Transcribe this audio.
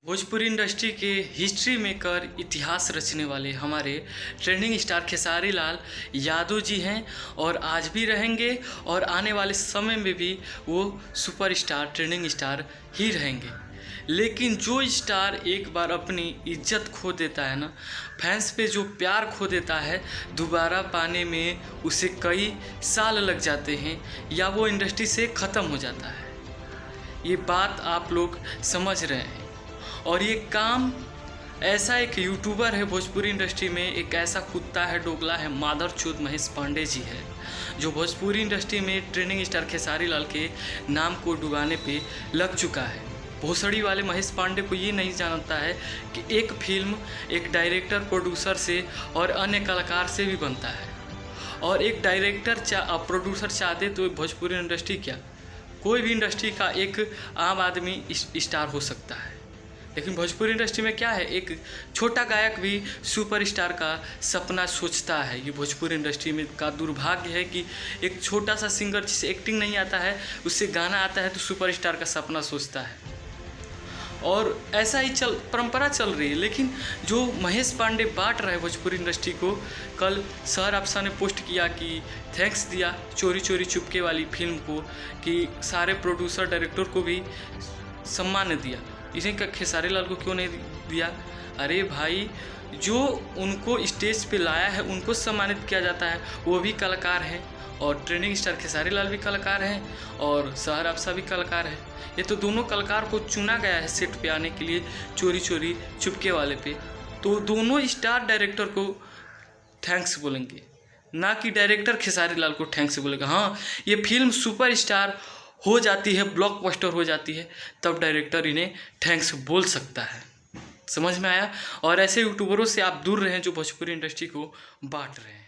Bhojpuri industry के history maker इतिहास रचने वाले हमारे ट्रेंडिंग स्टार खेसारी लाल यादव जी हैं और आज भी रहेंगे और आने वाले समय में भी वो सुपरस्टार ट्रेंडिंग स्टार ही रहेंगे। लेकिन जो स्टार एक बार अपनी इज्जत खो देता है ना, फैंस पे जो प्यार खो देता है, दोबारा पाने में उसे कई साल लग जाते हैं या वो इंडस्ट्री से ख़त्म हो जाता है। ये बात आप लोग समझ रहे हैं। और ये काम ऐसा एक यूट्यूबर है भोजपुरी इंडस्ट्री में, एक ऐसा कुत्ता है, डोगला है, मादरचोद महेश पांडे जी है, जो भोजपुरी इंडस्ट्री में ट्रेंडिंग स्टार खेसारी लाल के नाम को डुबाने पे लग चुका है। भोसड़ी वाले महेश पांडे को ये नहीं जानता है कि एक फिल्म एक डायरेक्टर, प्रोड्यूसर से और अन्य कलाकार से भी बनता है। और एक डायरेक्टर प्रोड्यूसर चाहते तो भोजपुरी इंडस्ट्री क्या, कोई भी इंडस्ट्री का एक आम आदमी स्टार हो सकता है। लेकिन भोजपुरी इंडस्ट्री में क्या है, एक छोटा गायक भी सुपरस्टार का सपना सोचता है। ये भोजपुरी इंडस्ट्री में का दुर्भाग्य है कि एक छोटा सा सिंगर जिसे एक्टिंग नहीं आता है, उससे गाना आता है तो सुपरस्टार का सपना सोचता है। और ऐसा ही परंपरा चल रही है। लेकिन जो महेश पांडे बांट रहा है भोजपुरी इंडस्ट्री को, कल सहर अफसा ने पोस्ट किया कि थैंक्स दिया चोरी चोरी चुपके वाली फिल्म को, कि सारे प्रोड्यूसर डायरेक्टर को भी सम्मान दिया, इसे खेसारी लाल को क्यों नहीं दिया? अरे भाई, जो उनको स्टेज पे लाया है उनको सम्मानित किया जाता है, वो भी कलाकार हैं। और ट्रेंडिंग स्टार खेसारी लाल भी कलाकार हैं और सहर अफसा भी कलाकार है। ये तो दोनों कलाकार को चुना गया है सेट पे आने के लिए चोरी चोरी चुपके वाले पे, तो दोनों स्टार डायरेक्टर को थैंक्स बोलेंगे, ना कि डायरेक्टर खेसारी लाल को थैंक्स बोलेगा। हाँ, ये फिल्म सुपरस्टार हो जाती है, ब्लॉकबस्टर हो जाती है, तब डायरेक्टर इन्हें थैंक्स बोल सकता है। समझ में आया? और ऐसे यूट्यूबरों से आप दूर रहें जो भोजपुरी इंडस्ट्री को बांट रहे हैं।